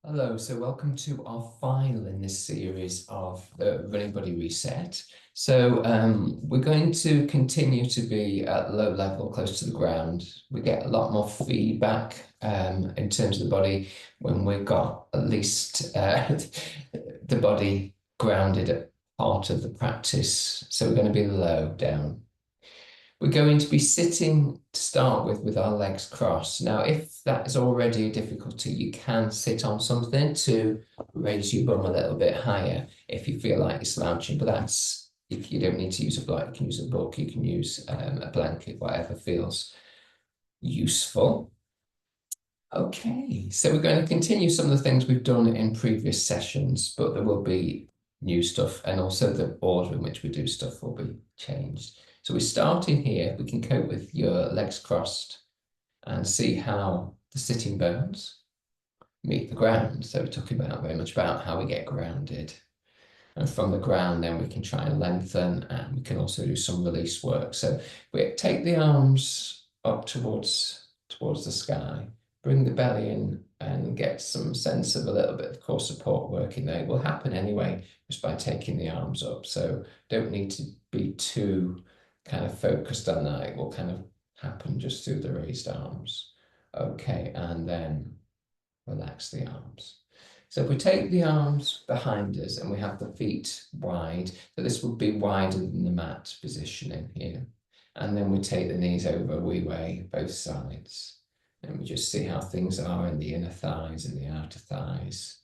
Hello, so welcome to our final in this series of the Running Buddy Reset. We're going to continue to be at low level, close to the ground. We get a lot more feedback in terms of the body when we've got at least the body grounded at part of the practice. So we're going to be low down. We're going to be sitting to start with our legs crossed. Now, if that is already a difficulty, you can sit on something to raise your bum a little bit higher if you feel like you're slouching. But that's, if you don't need to use a block, you can use a book, you can use a blanket, whatever feels useful. Okay, so we're going to continue some of the things we've done in previous sessions, but there will be new stuff, and also the order in which we do stuff will be changed. So we're starting here. We can cope with your legs crossed and see how the sitting bones meet the ground. So we're talking about very much about how we get grounded. And from the ground, then we can try and lengthen, and we can also do some release work. So we take the arms up towards the sky, bring the belly in and get some sense of a little bit of core support working there. It will happen anyway, just by taking the arms up. So don't need to be too kind of focused on that. It will kind of happen just through the raised arms. Okay, and then relax the arms. So if we take the arms behind us and we have the feet wide, so this would be wider than the mat positioning here. And then we take the knees over a wee way, both sides. And we just see how things are in the inner thighs and the outer thighs,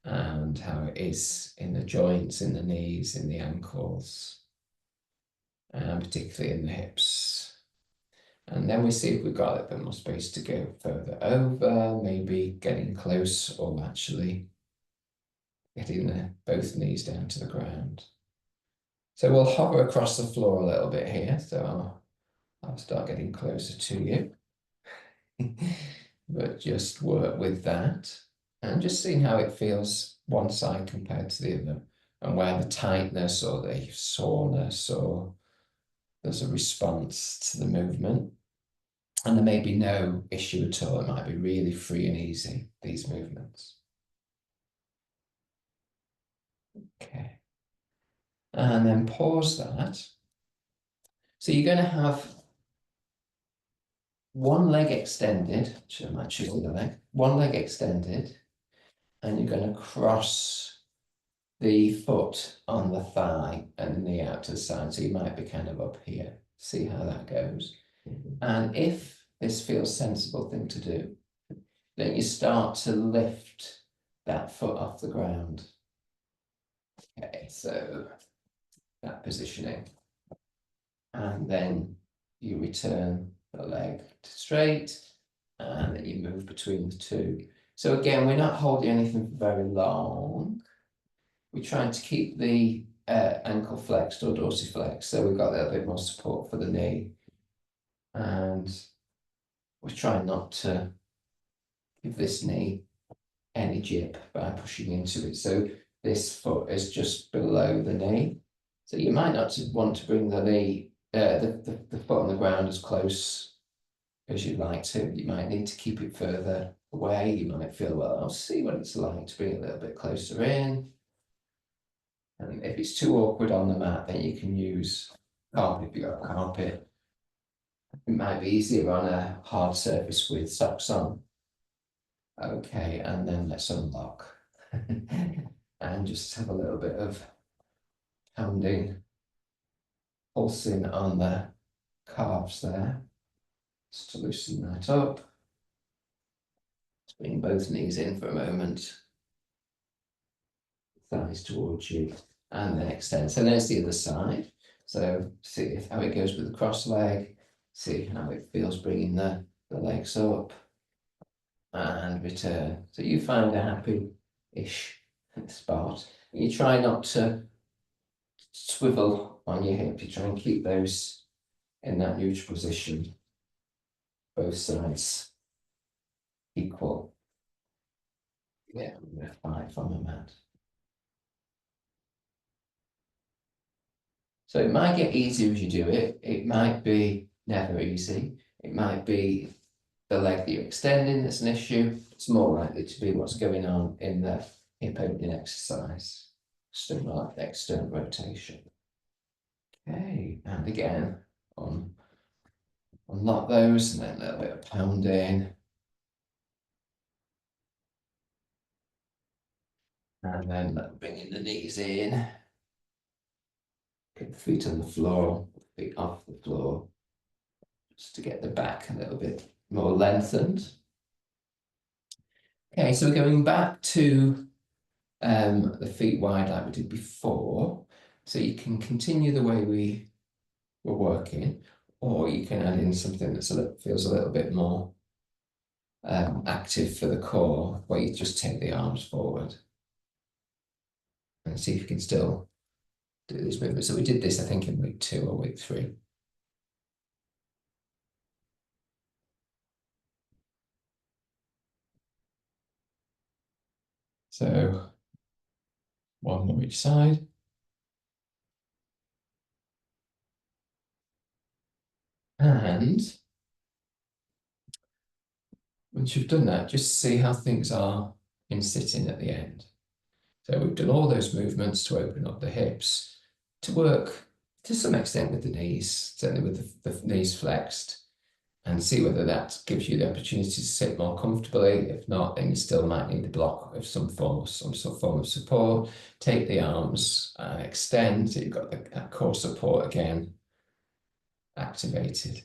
and how it is in the joints, in the knees, in the ankles, and particularly in the hips. And then we see if we've got a bit more space to go further over, maybe getting close or actually getting both knees down to the ground. So we'll hover across the floor a little bit here. So I'll start getting closer to you. But just work with that and just seeing how it feels one side compared to the other, and where the tightness or the soreness or there's a response to the movement. And there may be no issue at all. It might be really free and easy, these movements. Okay. And then pause that. So you're going to have one leg extended, which I might choose the other leg, one leg extended, and you're going to cross the foot on the thigh and the knee out to the side. So you might be kind of up here. See how that goes. And if this feels a sensible thing to do, then you start to lift that foot off the ground. Okay, so that positioning. And then you return the leg straight, and then you move between the two. So again, we're not holding anything for very long. We're trying to keep the ankle flexed or dorsiflexed, so we've got a little bit more support for the knee. And we're trying not to give this knee any jip by pushing into it. So this foot is just below the knee. So you might not want to bring the knee, the foot on the ground as close as you'd like to. You might need to keep it further away. You might feel, well, I'll see what it's like to bring it a little bit closer in. And if it's too awkward on the mat, then you can use carpet if you've got a carpet. It might be easier on a hard surface with socks on. Okay, and then let's unlock. And just have a little bit of pounding, pulsing on the calves there, just to loosen that up. Let's bring both knees in for a moment. Thighs towards you, and then extend. So there's the other side. So see how it goes with the cross leg. See how it feels bringing the legs up and return. So you find a happy-ish spot. You try not to swivel on your hip. You try and keep those in that neutral position, both sides equal. Yeah, I'm going to 5 on the mat. So it might get easier as you do it. It might be never easy. It might be the leg that you're extending that's an issue. It's more likely to be what's going on in the hip opening exercise. External rotation. Okay, and again, unlock those, and then a little bit of pounding. And then bringing the knees in. Get the feet on the floor, feet off the floor, just to get the back a little bit more lengthened. Okay, so we're going back to the feet wide like we did before. So you can continue the way we were working, or you can add in something that feels a little bit more active for the core, where you just take the arms forward and see if you can still do these movements. So we did this, I think, in week 2 or week 3. So one more each side. And once you've done that, just see how things are in sitting at the end. So we've done all those movements to open up the hips, to work to some extent with the knees, certainly with the knees flexed, and see whether that gives you the opportunity to sit more comfortably. If not, then you still might need a block of some form of support. Take the arms and extend, so you've got that core support again activated.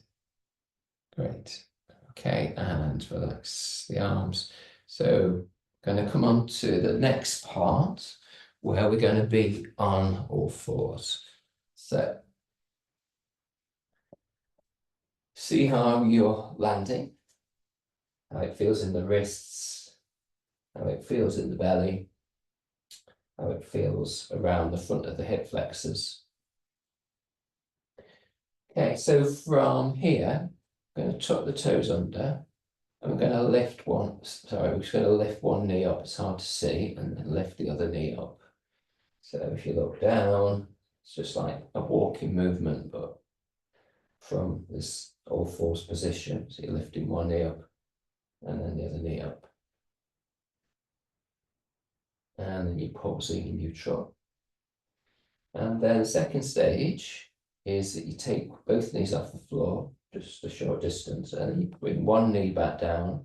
Great. Okay, and relax the arms. So going to come on to the next part where we're going to be on all fours. So see how you're landing, how it feels in the wrists, how it feels in the belly, how it feels around the front of the hip flexors. Okay, so from here, I'm going to tuck the toes under. I'm going to lift one, sorry, we're just going to lift one knee up, it's hard to see, and then lift the other knee up. So if you look down, it's just like a walking movement, but from this all fours position. So you're lifting one knee up and then the other knee up. And then you're pausing in neutral. And then the second stage is that you take both knees off the floor, just a short distance, and then you bring one knee back down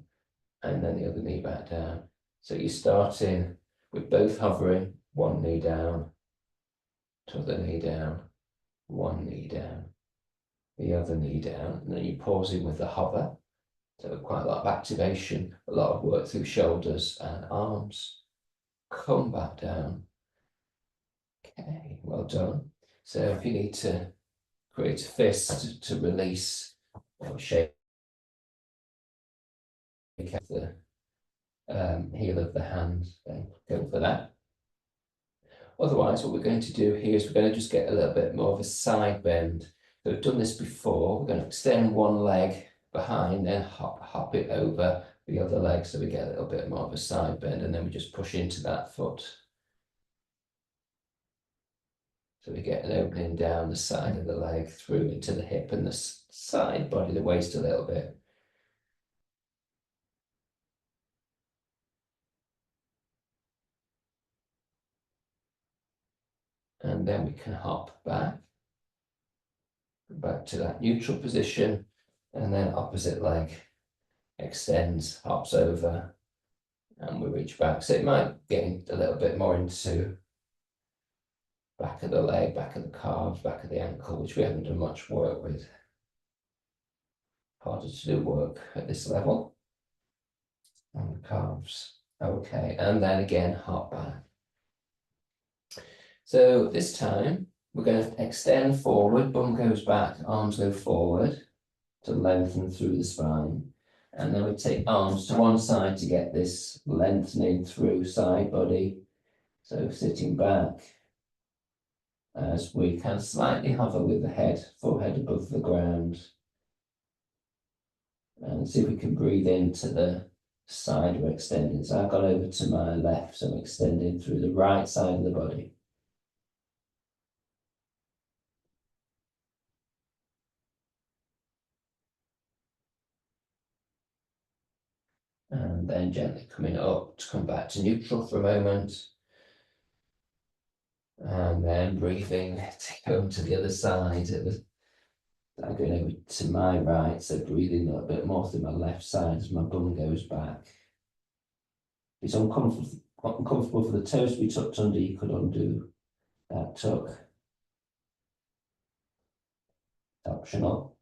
and then the other knee back down. So you're starting with both hovering, one knee down, other knee down, one knee down, the other knee down, and then you're pausing with the hover. So quite a lot of activation, a lot of work through shoulders and arms. Come back down. Okay, well done. So if you need to create a fist to release or shake the heel of the hand, then go for that. Otherwise, what we're going to do here is we're going to just get a little bit more of a side bend. So we've done this before. We're going to extend one leg behind, then hop it over the other leg, so we get a little bit more of a side bend, and then we just push into that foot. So we get an opening down the side of the leg through into the hip and the side body, the waist a little bit. And then we can hop back to that neutral position, and then opposite leg extends, hops over, and we reach back. So it might get a little bit more into back of the leg, back of the calves, back of the ankle, which we haven't done much work with. Harder to do work at this level. On the calves. Okay, and then again, hop back. So this time, we're going to extend forward, bum goes back, arms go forward to lengthen through the spine. And then we take arms to one side to get this lengthening through side body. So sitting back as we can slightly hover with the head, forehead above the ground. And see if we can breathe into the side we're extending. So I've gone over to my left, so I'm extending through the right side of the body. then gently coming up to come back to neutral for a moment. And then breathing to go to the other side. I'm going over to my right, so breathing a little bit more through my left side as my bum goes back. If it's uncomfortable for the toes to be tucked under, you could undo that tuck. It's optional.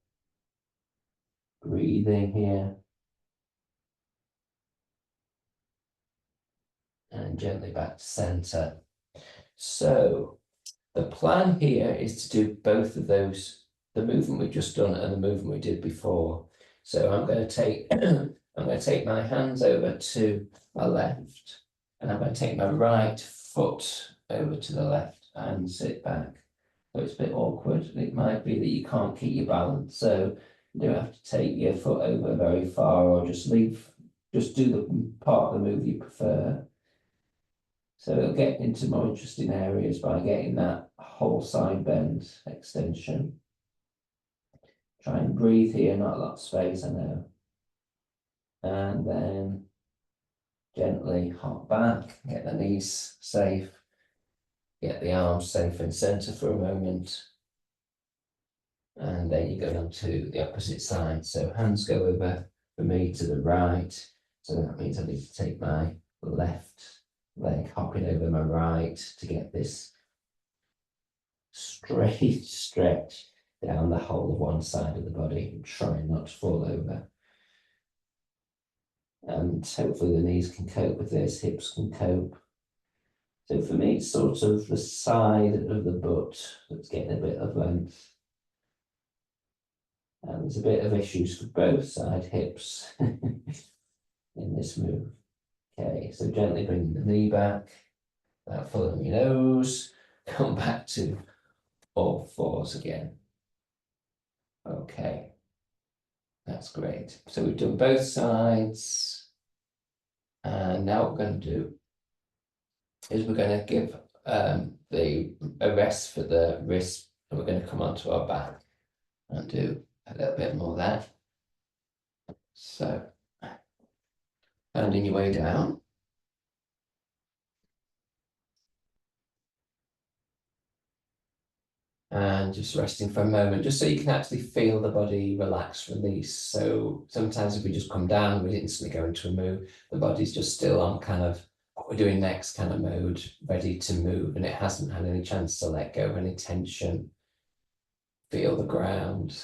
Breathing here. And gently back to center. So the plan here is to do both of those, the movement we've just done and the movement we did before. So I'm going to take I'm going to take my hands over to my left, and I'm going to take my right foot over to the left and sit back. So it's a bit awkward. It might be that you can't keep your balance, so you don't have to take your foot over very far, or just do the part of the move you prefer. So it'll get into more interesting areas by getting that whole side bend extension. Try and breathe here, not a lot of space, I know. And then gently hop back, get the knees safe, get the arms safe and center for a moment. And then you go on to the opposite side. So hands go over for me to the right. So that means I need to take my left leg hopping over my right to get this straight stretch down the whole of one side of the body and try not to fall over. And hopefully the knees can cope with this, hips can cope. So for me, it's sort of the side of the butt that's getting a bit of length. And there's a bit of issues for both side hips in this move. Okay, so gently bring the knee back, following your nose, come back to all fours again. Okay, that's great. So we've done both sides. And now what we're going to do is we're going to give a rest for the wrist, and we're going to come onto our back and do a little bit more of that. So, handing your way down. And just resting for a moment, just so you can actually feel the body relax, release. So sometimes if we just come down, we instantly go into a move. The body's just still on kind of what we're doing next kind of mode, ready to move, and it hasn't had any chance to let go of any tension. Feel the ground,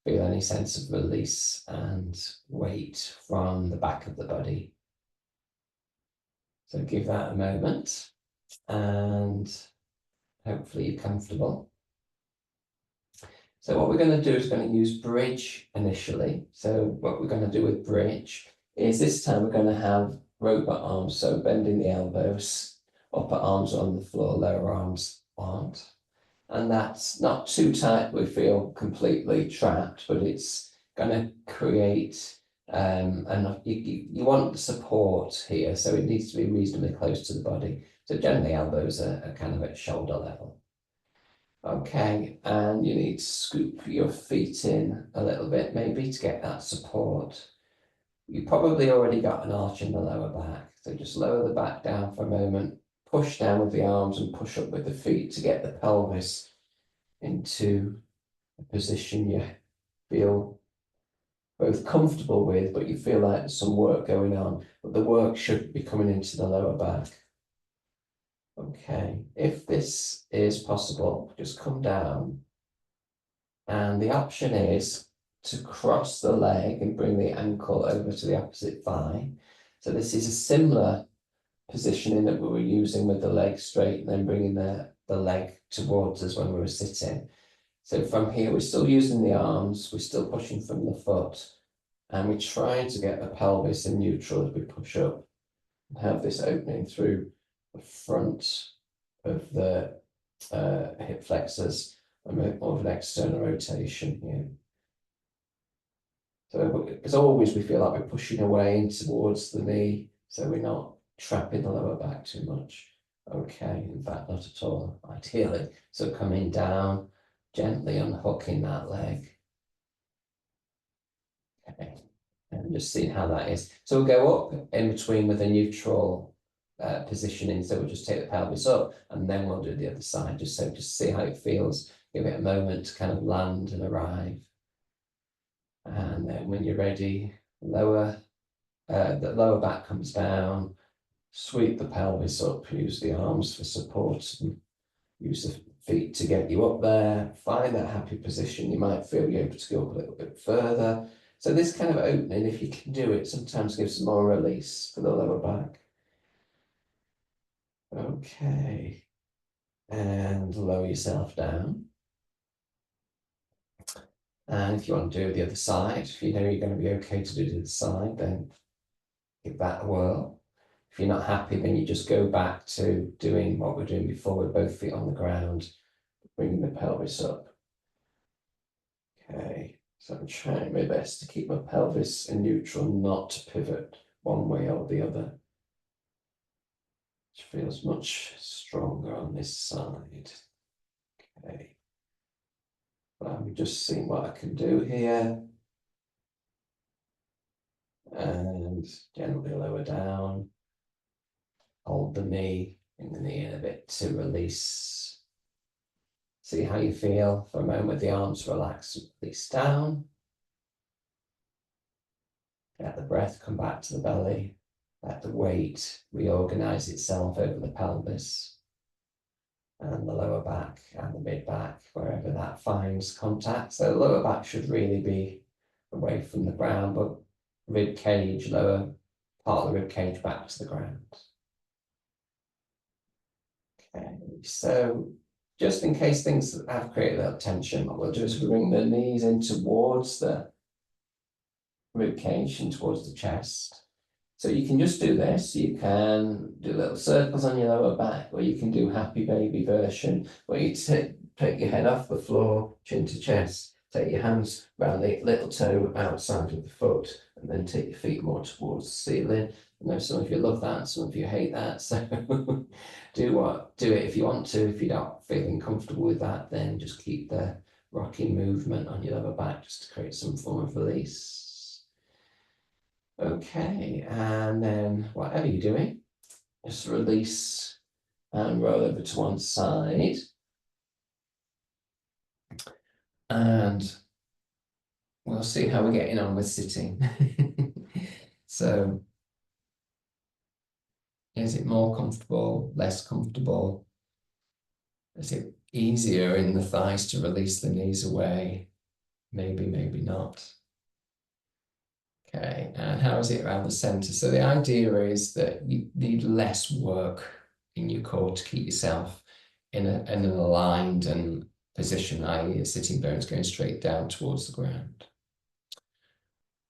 feel any sense of release and weight from the back of the body. So give that a moment, and hopefully you're comfortable. So what we're going to do is going to use bridge initially. So what we're going to do with bridge is this time we're going to have robot arms. So bending the elbows, upper arms on the floor, lower arms aren't. And that's not too tight, we feel completely trapped, but it's going to create enough. You want the support here, so it needs to be reasonably close to the body. So generally elbows are kind of at shoulder level. Okay, and you need to scoop your feet in a little bit, maybe, to get that support. You probably already got an arch in the lower back, so just lower the back down for a moment, push down with the arms and push up with the feet to get the pelvis into a position you feel both comfortable with, but you feel like there's some work going on, but the work should be coming into the lower back. Okay, if this is possible, just come down. And the option is to cross the leg and bring the ankle over to the opposite thigh. So this is a similar positioning that we were using with the leg straight and then bringing the leg towards us when we were sitting. So from here, we're still using the arms, we're still pushing from the foot, and we're trying to get the pelvis in neutral as we push up and have this opening through the front of the hip flexors and more of an external rotation here. So as always, we feel like we're pushing away in towards the knee, so we're not trapping the lower back too much. Okay, in fact, not at all, ideally. So coming down, gently unhooking that leg. Okay. And just seeing how that is. So we'll go up in between with a neutral positioning. So we'll just take the pelvis up and then we'll do the other side, just see how it feels. Give it a moment to kind of land and arrive. And then when you're ready, the lower back comes down, sweep the pelvis up, use the arms for support, and use the feet to get you up there. Find that happy position. You might feel you're able to go up a little bit further. So this kind of opening, if you can do it, sometimes gives more release for the lower back. Okay. And lower yourself down. And if you want to do the other side, if you know you're going to be okay to do the other side, then give that a whirl. If you're not happy, then you just go back to doing what we're doing before with both feet on the ground, bringing the pelvis up. Okay, so I'm trying my best to keep my pelvis in neutral, not to pivot one way or the other. Which feels much stronger on this side. Okay. Let me just see what I can do here. And gently lower down. Hold the knee, bring the knee in a bit to release. See how you feel for a moment with the arms relaxed, release down. Let the breath come back to the belly. Let the weight reorganize itself over the pelvis and the lower back and the mid back, wherever that finds contact. So the lower back should really be away from the ground, but rib cage, lower part of the rib cage back to the ground. Okay, so just in case things have created that tension, what we'll do is bring the knees in towards the rib cage and towards the chest. So you can just do this. You can do little circles on your lower back, or you can do happy baby version, where you take your head off the floor, chin to chest, take your hands around the little toe outside of the foot, and then take your feet more towards the ceiling. I know some of you love that, some of you hate that. So do it if you want to. If you're not feeling comfortable with that, then just keep the rocking movement on your lower back just to create some form of release. Okay, and then whatever you're doing, just release and roll over to one side. And we'll see how we're getting on with sitting. So, is it more comfortable, less comfortable? Is it easier in the thighs to release the knees away? Maybe, maybe not. Okay, and how is it around the center? So the idea is that you need less work in your core to keep yourself in an aligned and position, i.e. sitting bones going straight down towards the ground.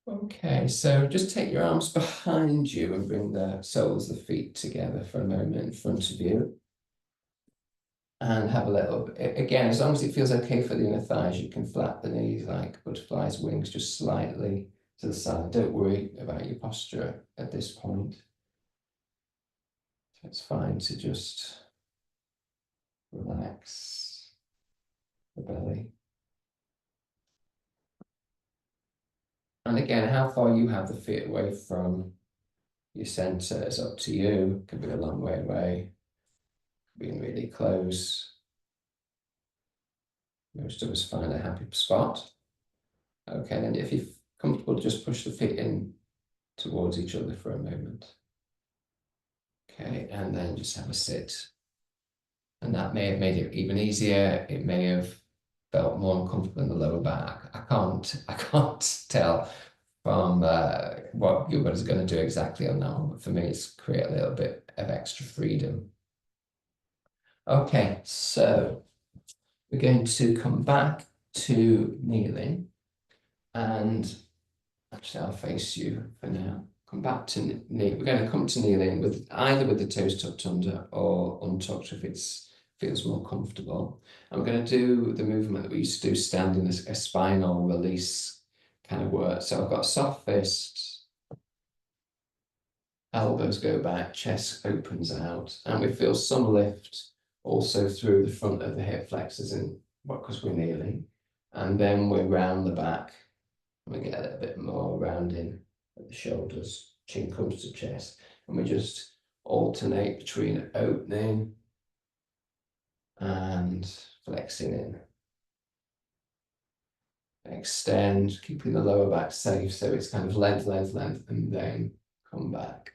Okay, so just take your arms behind you and bring the soles of the feet together for a moment in front of you. And have a little, again, as long as it feels okay for the inner thighs, you can flap the knees like butterfly's wings, just slightly to the side. Don't worry about your posture at this point. So it's fine to just relax the belly. And again, how far you have the feet away from your center is up to you. Could be a long way away, being really close. Most of us find a happy spot. Okay, then if you're comfortable, just push the feet in towards each other for a moment. Okay, and then just have a sit. And that may have made it even easier. It may have felt more uncomfortable in the lower back. I can't tell from what your body's going to do exactly on that one, but for me, it's create a little bit of extra freedom. Okay, so we're going to come back to kneeling, and actually I'll face you for now. Come back to knee. We're going to come to kneeling with either with the toes tucked under or untucked if it feels more comfortable. And we're going to do the movement that we used to do standing, as a spinal release kind of work. So I've got a soft fist, elbows go back, chest opens out, and we feel some lift also through the front of the hip flexors in what, because we're kneeling. And then we're round the back, and we get a little bit more rounding at the shoulders, chin comes to chest, and we just alternate between opening and flexing in. Extend, keeping the lower back safe, so it's kind of length, and then come back.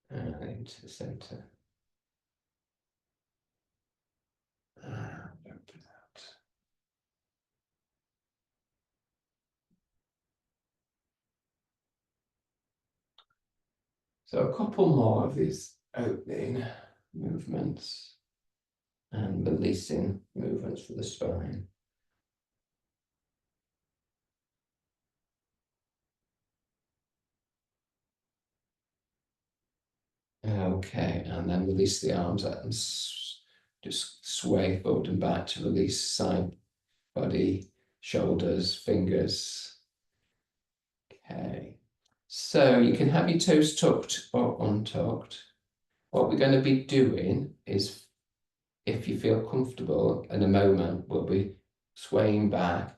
And into the center. And open out. So a couple more of these opening movements and releasing movements for the spine. Okay, and then release the arms out and just sway forward and back to release side body, shoulders, fingers. Okay, so you can have your toes tucked or untucked. What we're going to be doing is, if you feel comfortable in a moment, we'll be swaying back,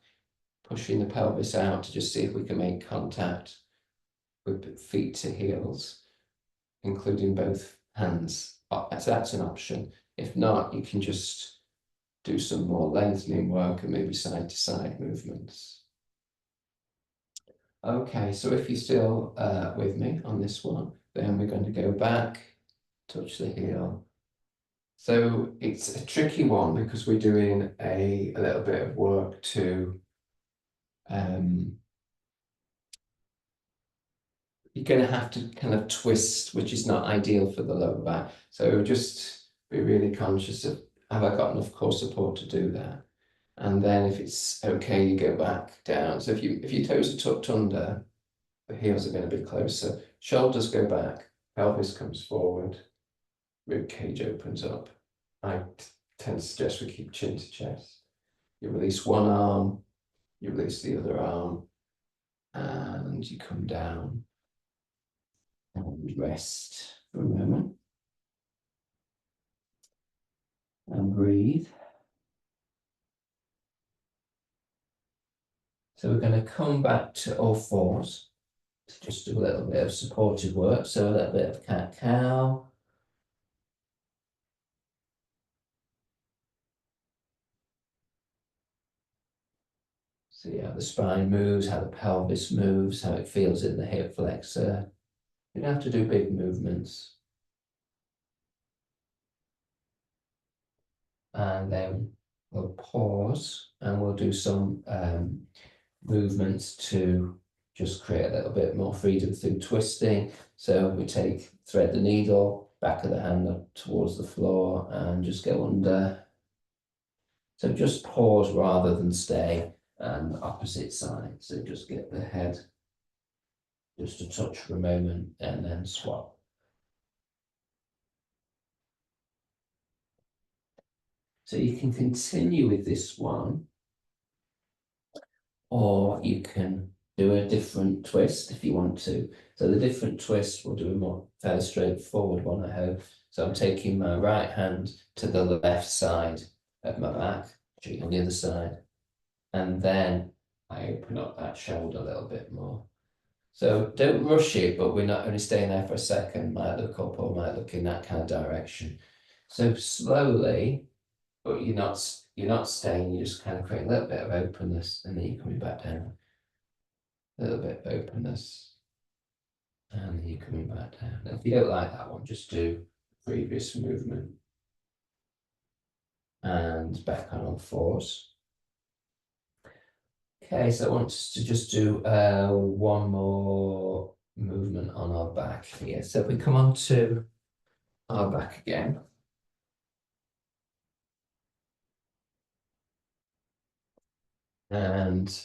pushing the pelvis out to just see if we can make contact with feet to heels, including both hands. So that's an option. If not, you can just do some more lengthening work and maybe side to side movements. Okay, so if you're still with me on this one, then we're going to go back, touch the heel. So it's a tricky one because we're doing a little bit of work to you're going to have to kind of twist, which is not ideal for the lower back. So just be really conscious of, have I got enough core support to do that? And then if it's okay, you go back down. So if your toes are tucked under, the heels are going to be closer. Shoulders go back, pelvis comes forward, rib cage opens up. I tend to suggest we keep chin to chest. You release one arm, you release the other arm, and you come down and rest for a moment and breathe. So we're going to come back to all fours to just do a little bit of supportive work. So a little bit of cat-cow. See how the spine moves, how the pelvis moves, how it feels in the hip flexor. You don't have to do big movements. And then we'll pause and we'll do some movements to just create a little bit more freedom through twisting. So we thread the needle, back of the hand up towards the floor and just go under. So just pause rather than stay, and opposite side. So just get the head just a touch for a moment and then swap. So you can continue with this one, or you can do a different twist if you want to. So the different twist, we'll do a more fairly straightforward one, I hope. So I'm taking my right hand to the left side of my back, on the other side, and then I open up that shoulder a little bit more. So don't rush it, but we're not only staying there for a second, might look up or might look in that kind of direction. So slowly, but you're not staying, you just kind of create a little bit of openness and then you're coming back down. A little bit of openness. And then you're coming back down. And if you don't like that one, just do previous movement. And back on all fours. Okay, so I want us to just do one more movement on our back here. So if we come on to our back again. And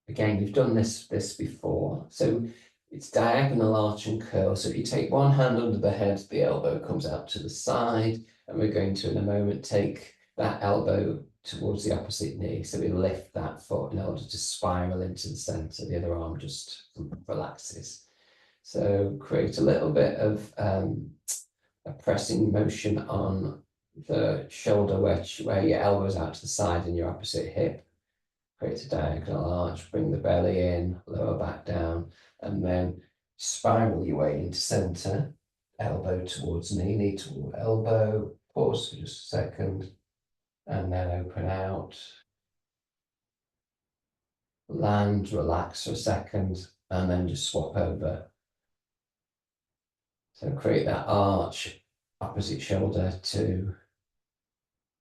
again, we've done this before. So it's diagonal arch and curl. So if you take one hand under the head, the elbow comes out to the side. And we're going to, in a moment, take that elbow towards the opposite knee. So we lift that foot in order to spiral into the center. The other arm just relaxes. So create a little bit of a pressing motion on the shoulder where your elbow is out to the side and your opposite hip. create a diagonal arch, bring the belly in, lower back down, and then spiral your way into center, elbow towards knee, knee toward elbow, pause for just a second, and then open out. Land, relax for a second, and then just swap over. So create that arch, opposite shoulder to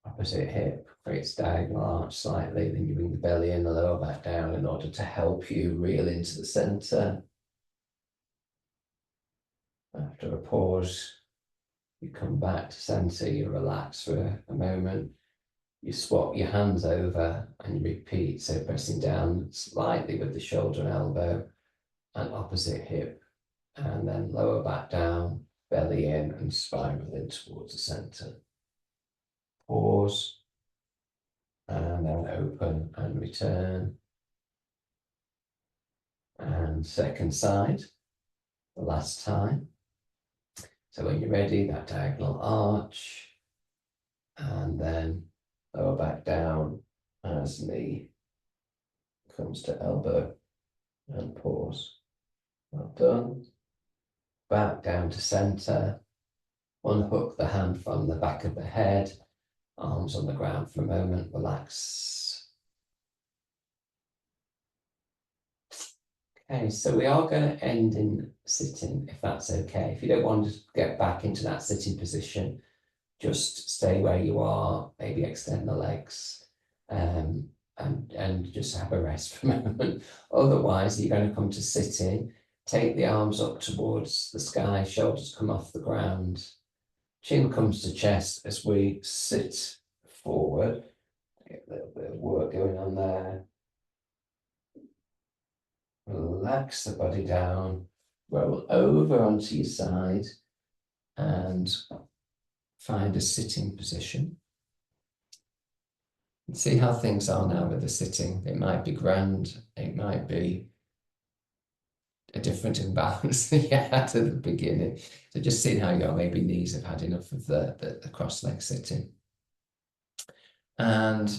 opposite hip, creates diagonal arch slightly, then you bring the belly in, the lower back down in order to help you reel into the center. After a pause, you come back to center, you relax for a moment, you swap your hands over and you repeat, so pressing down slightly with the shoulder and elbow and opposite hip, and then lower back down, belly in and spiral in towards the center. Pause, and then open and return. And second side, the last time. So when you're ready, that diagonal arch, and then lower back down as knee comes to elbow and pause. Well done. Back down to center. Unhook the hand from the back of the head, arms on the ground for a moment, relax. Okay, so we are going to end in sitting, if that's okay. If you don't want to get back into that sitting position, just stay where you are, maybe extend the legs, and just have a rest for a moment. Otherwise, you're going to come to sitting, take the arms up towards the sky, shoulders come off the ground, chin comes to chest as we sit forward. Get a little bit of work going on there. Relax the body down, roll over onto your side and find a sitting position. And see how things are now with the sitting. It might be grand, it might be a different imbalance that you had at the beginning. So just seeing how your maybe knees have had enough of the cross leg sitting. And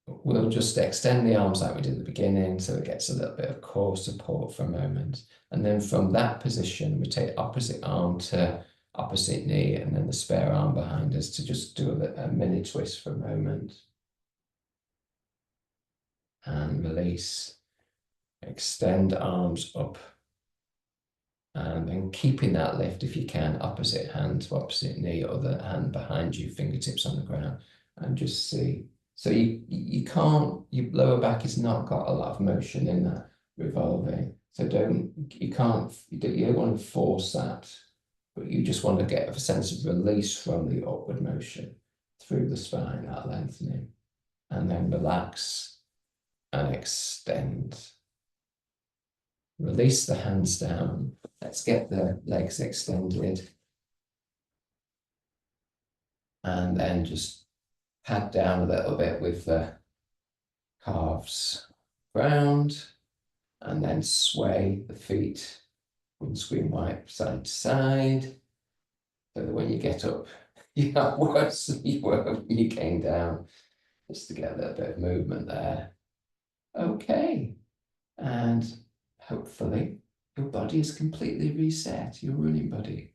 we'll just extend the arms like we did at the beginning, so it gets a little bit of core support for a moment. And then from that position, we take opposite arm to opposite knee, and then the spare arm behind us to just do a mini twist for a moment. And release. Extend arms up. And then keeping that lift if you can, opposite hand to opposite knee, other hand behind you, fingertips on the ground, and just see. So you can't, your lower back has not got a lot of motion in that revolving. So you don't want to force that, but you just want to get a sense of release from the upward motion through the spine, that lengthening, and then relax and extend. Release the hands down. Let's get the legs extended. And then just pad down a little bit with the calves round, and then sway the feet windscreen wipe side to side, so that when you get up, you are worse than you were when you came down, just to get a little bit of movement there. Okay, and hopefully your body is completely reset, your running body.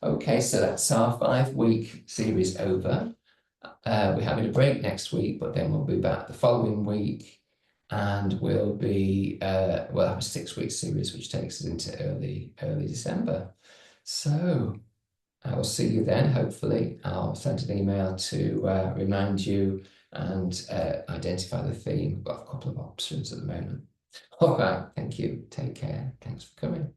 Okay, so that's our 5-week series over. We're having a break next week, but then we'll be back the following week, and we'll have a 6-week series which takes us into early December. So I will see you then. Hopefully I'll send an email to remind you and identify the theme. We've got a couple of options at the moment. All right, thank you, take care, thanks for coming.